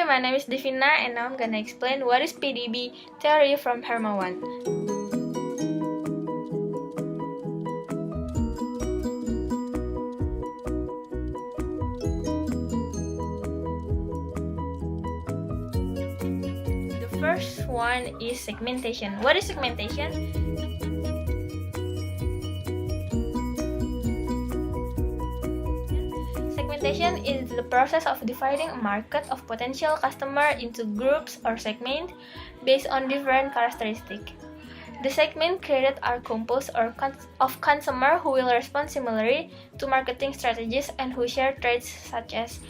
Hi, my name is Divina and now I'm gonna explain what is PDB theory from Hermawan. The first one is segmentation. What is segmentation? Segmentation is the process of dividing a market of potential customers into groups or segments based on different characteristics. The segments created are composed of consumers who will respond similarly to marketing strategies and who share traits such as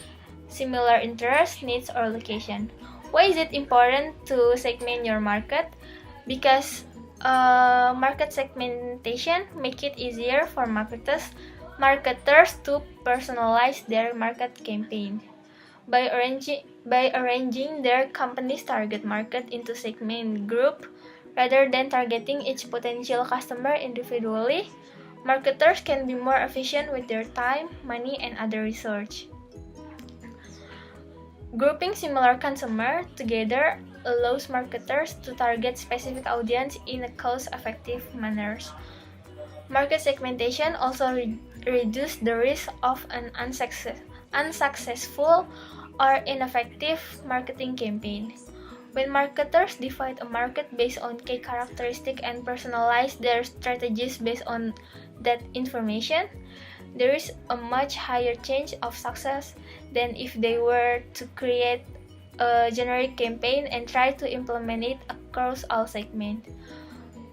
similar interests, needs, or location. Why is it important to segment your market? Because market segmentation make it easier for marketers to personalize their market campaign. By arranging their company's target market into segment group rather than targeting each potential customer individually, marketers can be more efficient with their time, money, and other research. Grouping similar consumers together allows marketers to target specific audience in a cost-effective manner. Market segmentation also reduces the risk of an unsuccessful or ineffective marketing campaign. When marketers divide a market based on key characteristics and personalize their strategies based on that information, there is a much higher chance of success than if they were to create a generic campaign and try to implement it across all segments.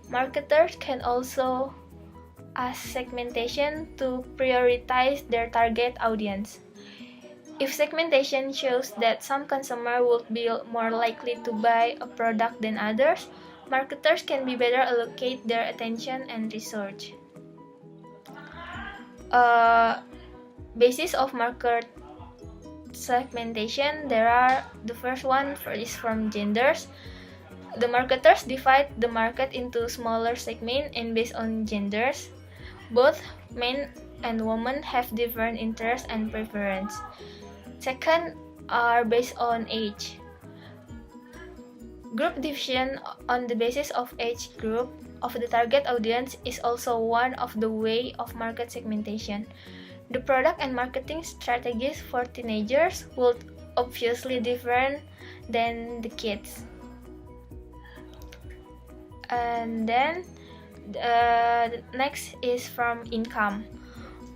Marketers can also ask segmentation to prioritize their target audience. If segmentation shows that some consumers would be more likely to buy a product than others, marketers can be better allocate their attention and research. Basis of market segmentation, the first one is from genders. The marketers divide the market into smaller segments and based on genders. Both men and women have different interests and preferences. Second are based on age. Group division on the basis of age group of the target audience is also one of the ways of market segmentation. The product and marketing strategies for teenagers would obviously different than the kids. And then the next is from income.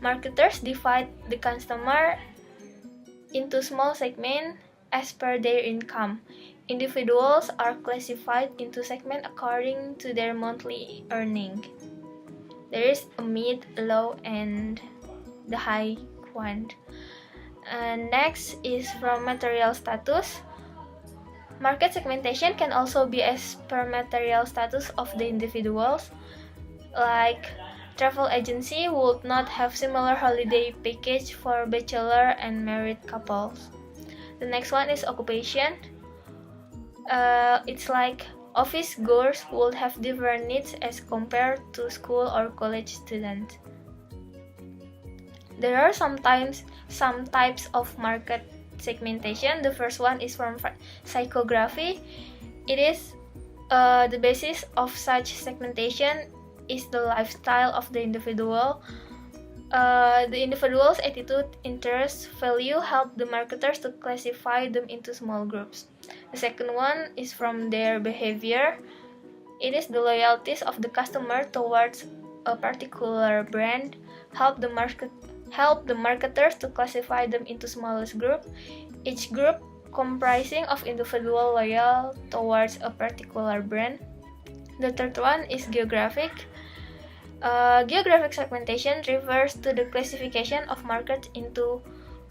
Marketers divide the customer into small segments as per their income. Individuals are classified into segments according to their monthly earning. There is a mid, low, and the high one. And next is from material status. Market segmentation can also be as per material status of the individuals. Like travel agency would not have similar holiday package for bachelor and married couples. The next one is occupation. It's like office goers would have different needs as compared to school or college students. There are sometimes some types of market segmentation. The first one is from psychography. It is the basis of such segmentation is the lifestyle of the individual. The individual's attitude, interests, value help the marketers to classify them into small groups. The second one is from their behavior. It is the loyalties of the customer towards a particular brand help the marketers to classify them into smallest group. Each group comprising of individual loyal towards a particular brand. The third one is geographic. Geographic segmentation refers to the classification of markets into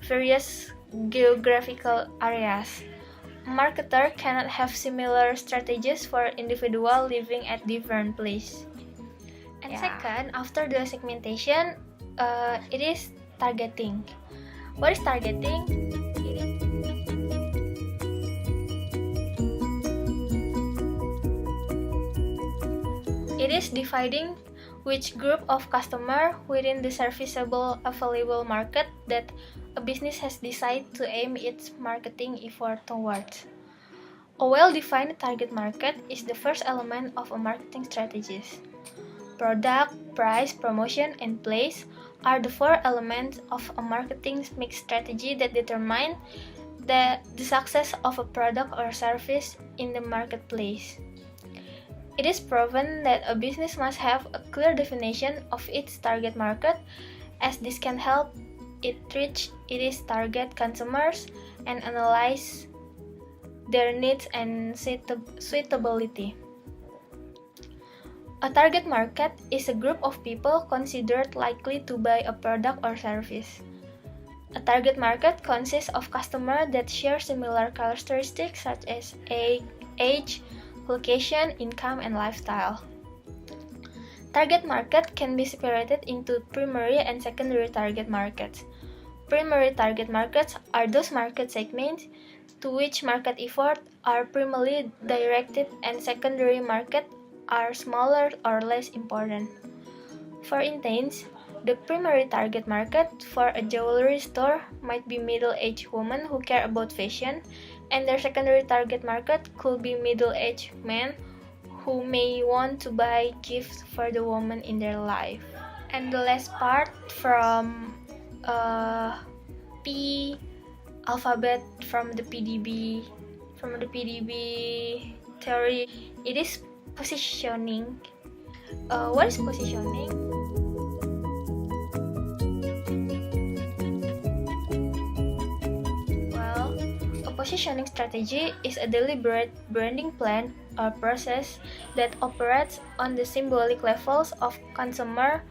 various geographical areas. A marketer cannot have similar strategies for individuals living at different places. And second, after the segmentation, it is targeting. What is targeting? It is dividing which group of customer within the serviceable available market that a business has decided to aim its marketing effort towards. A well-defined target market is the first element of a marketing strategy. Product, price, promotion, and place are the four elements of a marketing mix strategy that determine the success of a product or service in the marketplace. It is proven that a business must have a clear definition of its target market, as this can help it reach its target consumers and analyze their needs and suitability. A target market is a group of people considered likely to buy a product or service. A target market consists of customers that share similar characteristics such as age, location, income, and lifestyle. Target market can be separated into primary and secondary target markets. Primary target markets are those market segments to which market efforts are primarily directed, and secondary markets are smaller or less important. For instance, the primary target market for a jewelry store might be middle-aged women who care about fashion, and their secondary target market could be middle-aged men who may want to buy gifts for the woman in their life. And the last part from P alphabet from the PDB theory, it is positioning. What is positioning? Well, a positioning strategy is a deliberate branding plan or process that operates on the symbolic levels of consumer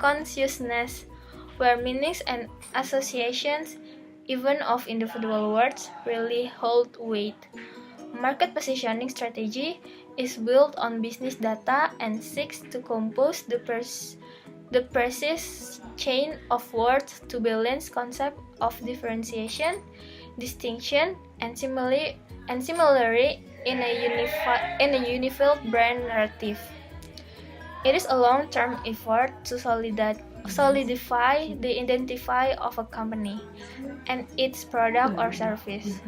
consciousness, where meanings and associations, even of individual words, really hold weight. Market positioning strategy is built on business data and seeks to compose the precise chain of words to balance concept of differentiation, distinction, and similarity in a unified brand narrative. It is a long-term effort to solidify the identity of a company and its product or service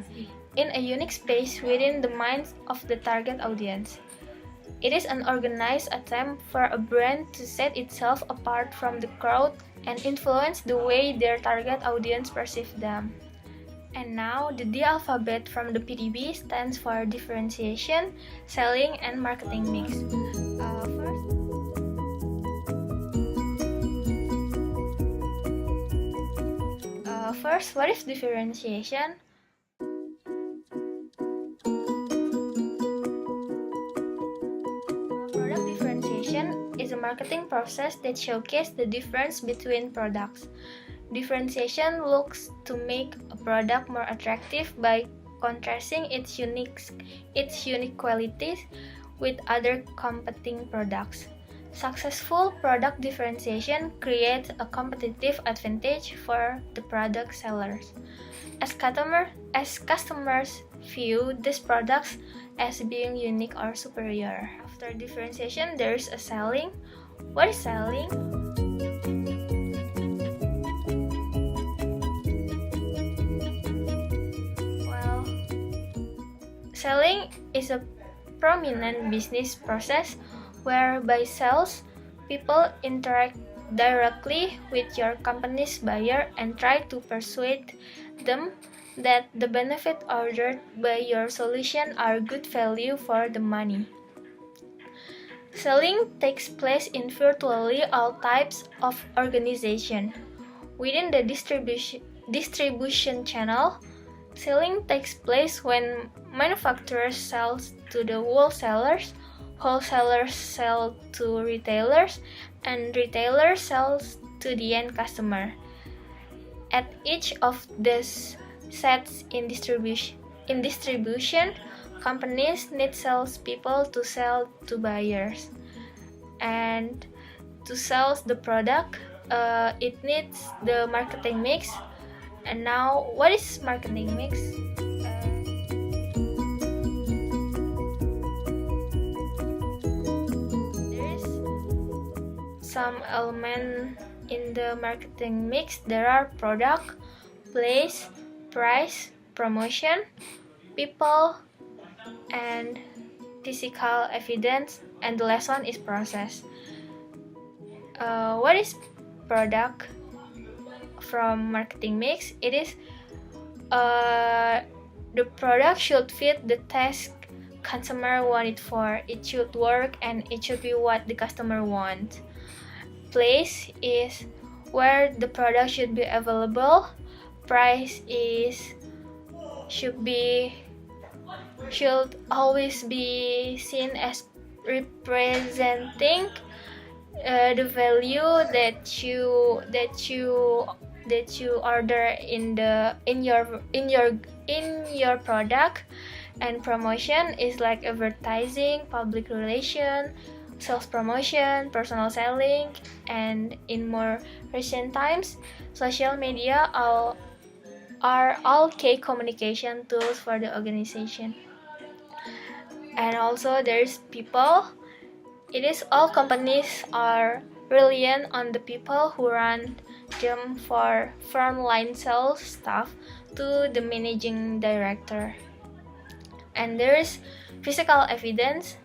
in a unique space within the minds of the target audience. It is an organized attempt for a brand to set itself apart from the crowd and influence the way their target audience perceives them. And now, the D alphabet from the PDB stands for differentiation, selling, and marketing mix. First, what is differentiation? Product differentiation is a marketing process that showcases the difference between products. Differentiation looks to make a product more attractive by contrasting its unique qualities with other competing products. Successful product differentiation creates a competitive advantage for the product sellers, as customers view these products as being unique or superior. After differentiation, there is a selling. What is selling? Well, selling is a prominent business process whereby sales people interact directly with your company's buyer and try to persuade them that the benefits ordered by your solution are good value for the money. Selling takes place in virtually all types of organization. Within the distribution channel, selling takes place when manufacturers sell to the wholesalers, wholesalers sell to retailers, and retailers sell to the end customer. At each of these sets in distribution, companies need salespeople to sell to buyers. And to sell the product, it needs the marketing mix. And now, what is marketing mix? some element in the marketing mix. There are product, place, price, promotion, people, and physical evidence, and the last one is process. What is product from marketing mix? It is the product should fit the task consumer want it for. It should work and it should be what the customer wants. Place is where the product should be available. Price is should always be seen as representing the value that you order in your product. And promotion is like advertising, public relation, sales promotion, personal selling, and in more recent times, social media are all key communication tools for the organization. And also there is people. It is all companies are reliant on the people who run them, for frontline sales staff to the managing director. And there is physical evidence.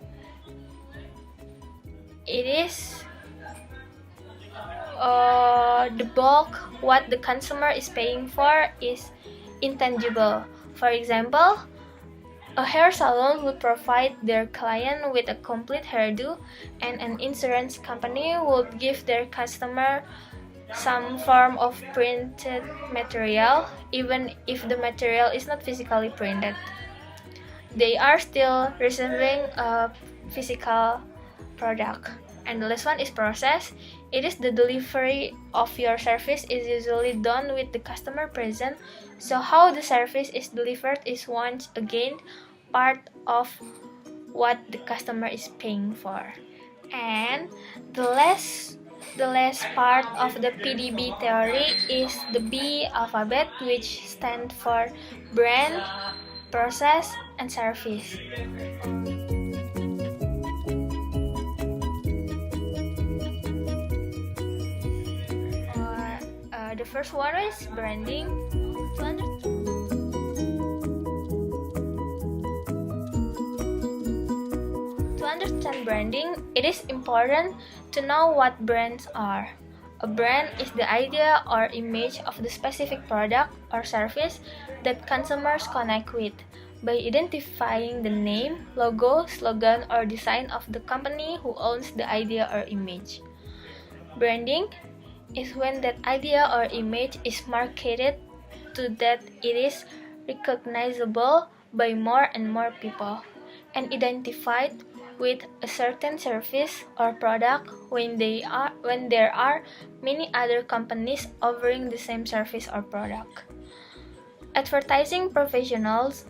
It is the bulk what the consumer is paying for is intangible. For example, a hair salon would provide their client with a complete hairdo, and an insurance company would give their customer some form of printed material, even if the material is not physically printed. They are still receiving a physical product. And the last one is process. It is the delivery of your service is usually done with the customer present. So how the service is delivered is once again part of what the customer is paying for. And the last part of the PDB theory is the B alphabet, which stands for brand, process, and service. The first one is branding. To understand branding, it is important to know what brands are. A brand is the idea or image of the specific product or service that consumers connect with. By identifying the name, logo, slogan, or design of the company who owns the idea or image. Branding is when that idea or image is marketed to that it is recognizable by more and more people and identified with a certain service or product when there are many other companies offering the same service or product. Advertising professionals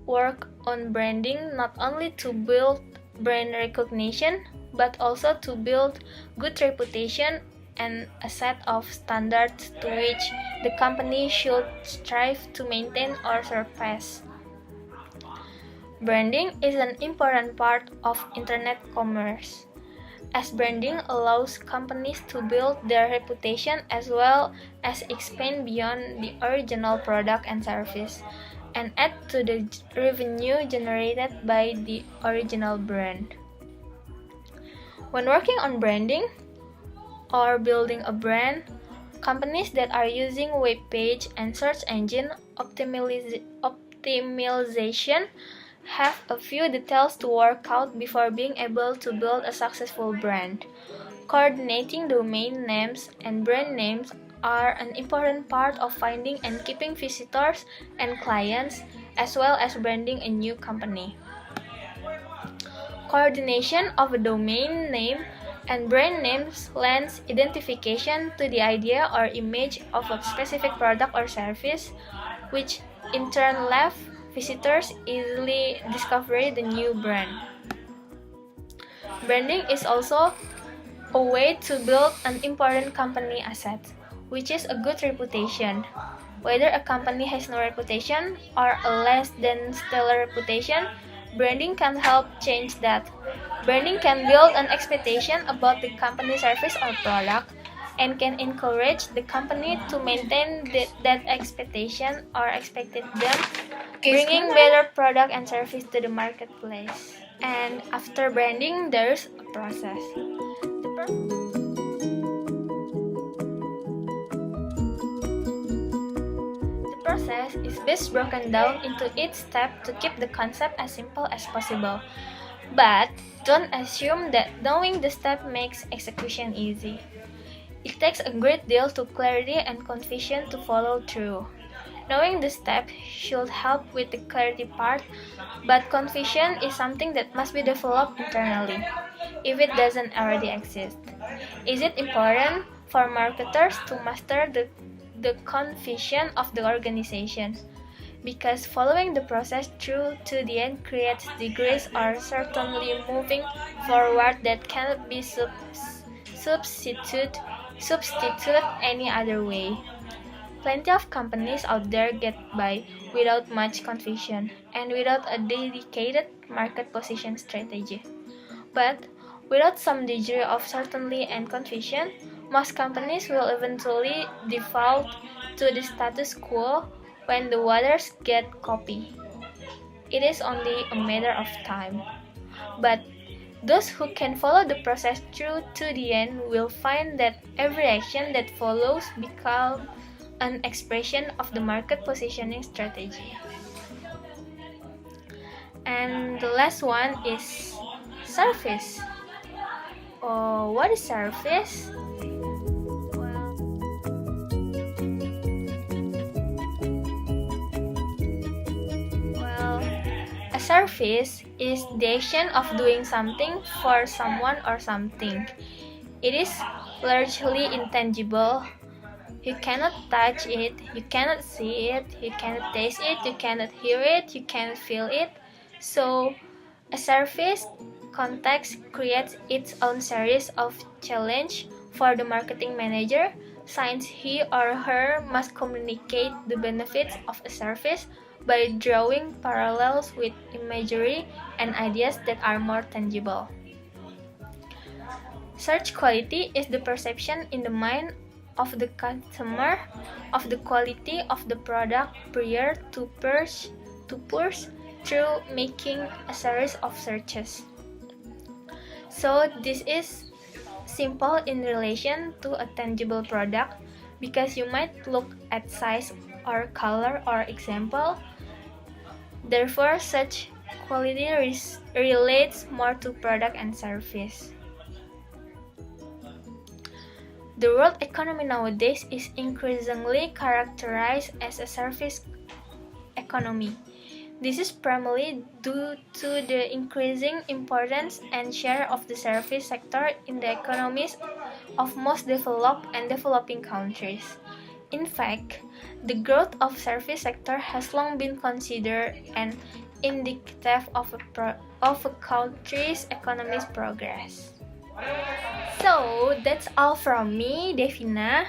work on branding not only to build brand recognition but also to build good reputation and a set of standards to which the company should strive to maintain or surpass. Branding is an important part of internet commerce, as branding allows companies to build their reputation as well as expand beyond the original product and service, and add to the revenue generated by the original brand. When working on branding or building a brand, companies that are using web page and search engine optimization have a few details to work out before being able to build a successful brand. Coordinating domain names and brand names are an important part of finding and keeping visitors and clients, as well as branding a new company. Coordination of a domain name and brand names lends identification to the idea or image of a specific product or service, which in turn lets visitors easily discover the new brand. Branding is also a way to build an important company asset, which is a good reputation. Whether a company has no reputation or a less than stellar reputation, Branding can help change that. Branding can build an expectation about the company service or product and can encourage the company to maintain that expectation or expected them, bringing better product and service to the marketplace. And after branding, there's a process. The process is best broken down into each step to keep the concept as simple as possible. But don't assume that knowing the step makes execution easy. It takes a great deal to clarity and conviction to follow through. Knowing the step should help with the clarity part, but conviction is something that must be developed internally, if it doesn't already exist. Is it important for marketers to master the conviction of the organization? Because following the process through to the end creates degrees or certainly moving forward that cannot be substitute any other way. Plenty of companies out there get by without much conviction and without a dedicated market position strategy. But without some degree of certainty and conviction, most companies will eventually default to the status quo when the waters get choppy. It is only a matter of time. But those who can follow the process through to the end will find that every action that follows becomes an expression of the market positioning strategy. And the last one is service. What is service? A service is the action of doing something for someone or something. It is largely intangible. You cannot touch it, you cannot see it, you cannot taste it, you cannot hear it, you cannot feel it. So, a service context creates its own series of challenges for the marketing manager, since he or her must communicate the benefits of a service by drawing parallels with imagery and ideas that are more tangible. Search quality is the perception in the mind of the customer of the quality of the product prior to purchase through making a series of searches. So this is simple in relation to a tangible product because you might look at size or color or example. Therefore, such quality relates more to product and service. The world economy nowadays is increasingly characterized as a service economy. This is primarily due to the increasing importance and share of the service sector in the economies of most developed and developing countries. In fact, the growth of service sector has long been considered an indicative of a country's economy's progress. So that's all from me, Devina.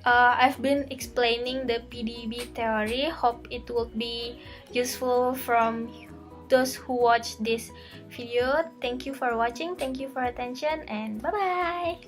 I've been explaining the PDB theory. Hope it would be useful from those who watch this video. Thank you for watching, thank you for attention, and bye-bye!